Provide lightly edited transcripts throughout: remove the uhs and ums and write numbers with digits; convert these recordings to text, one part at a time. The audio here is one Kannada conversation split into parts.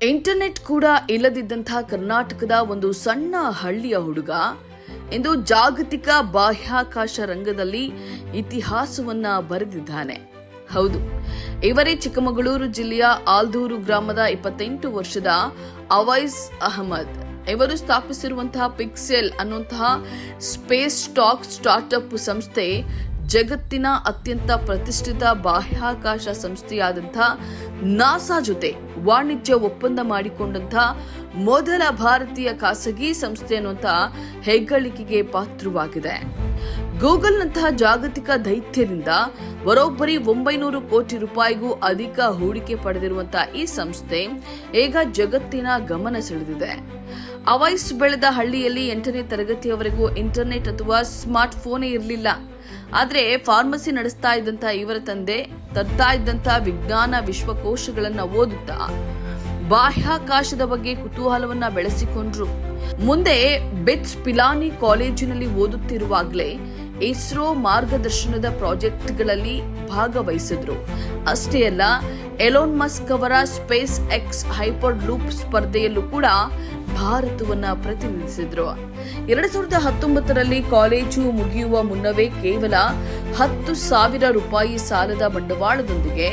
ಇಂಟರ್ನೆಟ್ ಕೂಡ ಇಲ್ಲದಿದ್ದಂತಹ ಕರ್ನಾಟಕದ ಒಂದು ಸಣ್ಣ ಹಳ್ಳಿಯ ಹುಡುಗ ಇಂದು ಜಾಗತಿಕ ಬಾಹ್ಯಾಕಾಶ ರಂಗದಲ್ಲಿ ಇತಿಹಾಸವನ್ನ ಬರೆದಿದ್ದಾನೆ. ಹೌದು, ಇವರೇ ಚಿಕ್ಕಮಗಳೂರು ಜಿಲ್ಲೆಯ ಆಲ್ದೂರು ಗ್ರಾಮದ 28 ವರ್ಷದ ಅವೈಸ್ ಅಹಮದ್. ಇವರು ಸ್ಥಾಪಿಸಿರುವಂತಹ ಪಿಕ್ಸೆಲ್ ಅನ್ನುವಂತಹ ಸ್ಪೇಸ್ ಟಾಕ್ ಸ್ಟಾರ್ಟ್ಅಪ್ ಸಂಸ್ಥೆ ಜಗತ್ತಿನ ಅತ್ಯಂತ ಪ್ರತಿಷ್ಠಿತ ಬಾಹ್ಯಾಕಾಶ ಸಂಸ್ಥೆಯಾದಂಥ ನಾಸಾ ಜೊತೆ ವಾಣಿಜ್ಯ ಒಪ್ಪಂದ ಮಾಡಿಕೊಂಡಂತಹ ಮೊದಲ ಭಾರತೀಯ ಖಾಸಗಿ ಸಂಸ್ಥೆ ಅನ್ನುವಂಥ ಹೆಗ್ಗಳಿಕೆಗೆ ಪಾತ್ರವಾಗಿದೆ. ಗೂಗಲ್ನಂತಹ ಜಾಗತಿಕ ದೈತ್ಯದಿಂದ ಬರೋಬ್ಬರಿ 900 ಕೋಟಿ ರೂಪಾಯಿಗೂ ಅಧಿಕ ಹೂಡಿಕೆ ಪಡೆದಿರುವಂತಹ ಈ ಸಂಸ್ಥೆ ಈಗ ಜಗತ್ತಿನ ಗಮನ ಸೆಳೆದಿದೆ. ಅವೈಸ್ ಬೆಳೆದ ಹಳ್ಳಿಯಲ್ಲಿ 8ನೇ ತರಗತಿಯವರೆಗೂ ಇಂಟರ್ನೆಟ್ ಅಥವಾ ಸ್ಮಾರ್ಟ್ ಫೋನೇ ಇರಲಿಲ್ಲ. ಆದ್ರೆ ಫಾರ್ಮಸಿ ನಡೆಸ್ತಾ ಇದ್ದಂತ ಇವರ ತಂದೆ ತರ್ತಾ ಇದ್ದಂತ ವಿಜ್ಞಾನ ವಿಶ್ವಕೋಶಗಳನ್ನ ಓದುತ್ತಾ ಬಾಹ್ಯಾಕಾಶದ ಬಗ್ಗೆ ಕುತೂಹಲವನ್ನ ಬೆಳೆಸಿಕೊಂಡ್ರು. ಮುಂದೆ ಬಿಟ್ಸ್ ಪಿಲಾನಿ ಕಾಲೇಜಿನಲ್ಲಿ ಓದುತ್ತಿರುವಾಗಲೇ ಇಸ್ರೋ ಮಾರ್ಗದರ್ಶನದ ಪ್ರಾಜೆಕ್ಟ್ಗಳಲ್ಲಿ ಭಾಗವಹಿಸಿದ್ರು. ಅಷ್ಟೇ ಅಲ್ಲ, ಎಲೋನ್ ಮಸ್ಕ್ ಅವರ ಸ್ಪೇಸ್ ಎಕ್ಸ್ ಹೈಪರ್ ಲೂಪ್ ಸ್ಪರ್ಧೆಯಲ್ಲೂ ಕೂಡ ಭಾರತವನ್ನ ಪ್ರತಿನಿಧಿಸಿದ್ರು. 2019ರಲ್ಲಿ ಕಾಲೇಜು ಮುಗಿಯುವ ಮುನ್ನವೇ ಕೇವಲ 10,000 ರೂಪಾಯಿ ಸಾಲದ ಬಂಡವಾಳದೊಂದಿಗೆ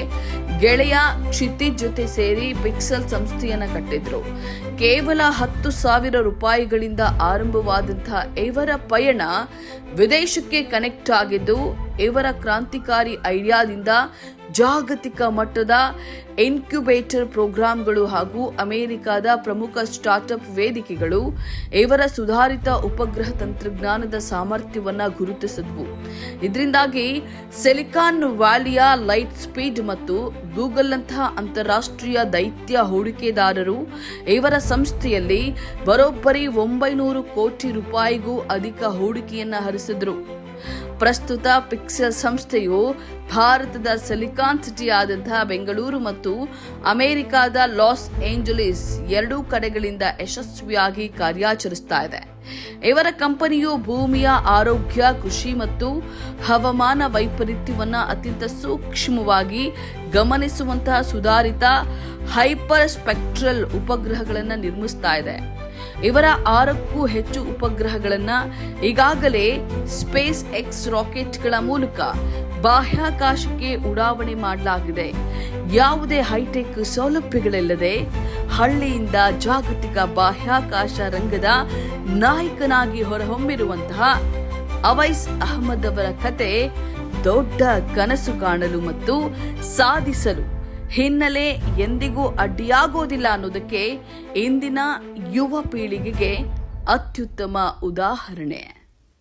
ಗೆಳೆಯ ಕ್ಷಿತಿಜ್ ಜೊತೆ ಸೇರಿ ಪಿಕ್ಸೆಲ್ ಸಂಸ್ಥೆಯನ್ನ ಕಟ್ಟಿದ್ರು. ಕೇವಲ 10,000 ರೂಪಾಯಿಗಳಿಂದ ಆರಂಭವಾದಂತಹ ಇವರ ಪಯಣ ವಿದೇಶಕ್ಕೆ ಕನೆಕ್ಟ್ ಆಗಿದ್ದು, ಇವರ ಕ್ರಾಂತಿಕಾರಿ ಐಡಿಯಾದಿಂದ ಜಾಗತಿಕ ಮಟ್ಟದ ಇನ್ಕ್ಯುಬೇಟರ್ ಪ್ರೋಗ್ರಾಂಗಳು ಹಾಗೂ ಅಮೆರಿಕದ ಪ್ರಮುಖ ಸ್ಟಾರ್ಟ್ಅಪ್ ವೇದಿಕೆಗಳು ಇವರ ಸುಧಾರಿತ ಉಪಗ್ರಹ ತಂತ್ರಜ್ಞಾನದ ಸಾಮರ್ಥ್ಯವನ್ನ ಗುರುತಿಸಿದ್ವು. ಇದರಿಂದಾಗಿ ಸಿಲಿಕಾನ್ ವ್ಯಾಲಿಯ ಲೈಟ್ ಸ್ಪೀಡ್ ಮತ್ತು ಗೂಗಲ್ನಂತಹ ಅಂತಾರಾಷ್ಟ್ರೀಯ ದೈತ್ಯ ಹೂಡಿಕೆದಾರರು ಇವರ ಸಂಸ್ಥೆಯಲ್ಲಿ ಬರೋಬ್ಬರಿ 900 ಕೋಟಿ ರೂಪಾಯಿಗೂ ಅಧಿಕ ಹೂಡಿಕೆಯನ್ನ ಹರಿಸಿದ್ರು. ಪ್ರಸ್ತುತ ಪಿಕ್ಸೆಲ್ ಸಂಸ್ಥೆಯು ಭಾರತದ ಸಿಲಿಕಾನ್ ಸಿಟಿ ಆದಂತಹ ಬೆಂಗಳೂರು ಮತ್ತು ಅಮೆರಿಕದ ಲಾಸ್ ಏಂಜಲೀಸ್ ಎರಡೂ ಕಡೆಗಳಿಂದ ಯಶಸ್ವಿಯಾಗಿ ಕಾರ್ಯಾಚರಿಸ್ತಾ ಇದೆ. ಇವರ ಕಂಪನಿಯು ಭೂಮಿಯ ಆರೋಗ್ಯ, ಕೃಷಿ ಮತ್ತು ಹವಾಮಾನ ವೈಪರೀತ್ಯವನ್ನ ಅತ್ಯಂತ ಸೂಕ್ಷ್ಮವಾಗಿ ಗಮನಿಸುವಂತಹ ಸುಧಾರಿತ ಹೈಪರ್ ಸ್ಪೆಕ್ಟ್ರಲ್ ಉಪಗ್ರಹಗಳನ್ನು ನಿರ್ಮಿಸ್ತಾ ಇದೆ. ಇವರ 6ಕ್ಕೂ ಹೆಚ್ಚು ಉಪಗ್ರಹಗಳನ್ನ ಈಗಾಗಲೇ ಸ್ಪೇಸ್ ಎಕ್ಸ್ ರಾಕೆಟ್ಗಳ ಮೂಲಕ ಬಾಹ್ಯಾಕಾಶಕ್ಕೆ ಉಡಾವಣೆ ಮಾಡಲಾಗಿದೆ. ಯಾವುದೇ ಹೈಟೆಕ್ ಸೌಲಭ್ಯಗಳಿಲ್ಲದೆ ಹಳ್ಳಿಯಿಂದ ಜಾಗತಿಕ ಬಾಹ್ಯಾಕಾಶ ರಂಗದ ನಾಯಕನಾಗಿ ಹೊರಹೊಮ್ಮಿರುವಂತಹ ಅವೈಸ್ ಅಹಮದ್ ಅವರ ಕತೆ ದೊಡ್ಡ ಕನಸು ಕಾಣಲು ಮತ್ತು ಸಾಧಿಸಲು ಹಿನ್ನೆಲೆ ಎಂದಿಗೂ ಅಡ್ಡಿಯಾಗೋದಿಲ್ಲ ಅನ್ನೋದಕ್ಕೆ ಇಂದಿನ ಯುವ ಪೀಳಿಗೆಗೆ ಅತ್ಯುತ್ತಮ ಉದಾಹರಣೆ.